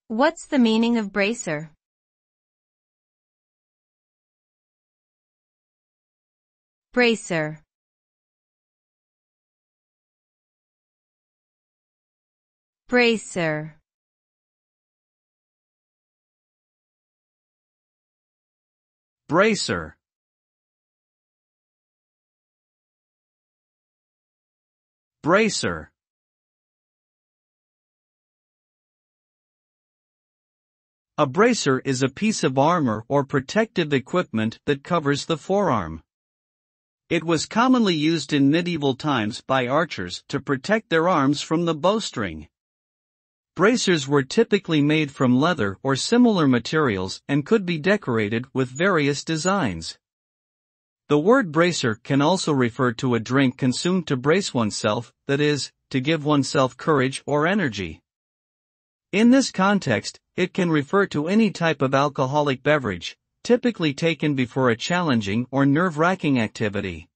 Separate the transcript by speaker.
Speaker 1: What's the meaning of bracer? Bracer. Bracer.
Speaker 2: Bracer. Bracer. A bracer is a piece of armor or protective equipment that covers the forearm. It was commonly used in medieval times by archers to protect their arms from the bowstring. Bracers were typically made from leather or similar materials and could be decorated with various designs. The word bracer can also refer to a drink consumed to brace oneself, that is, to give oneself courage or energy. In this context, it can refer to any type of alcoholic beverage, typically taken before a challenging or nerve-wracking activity.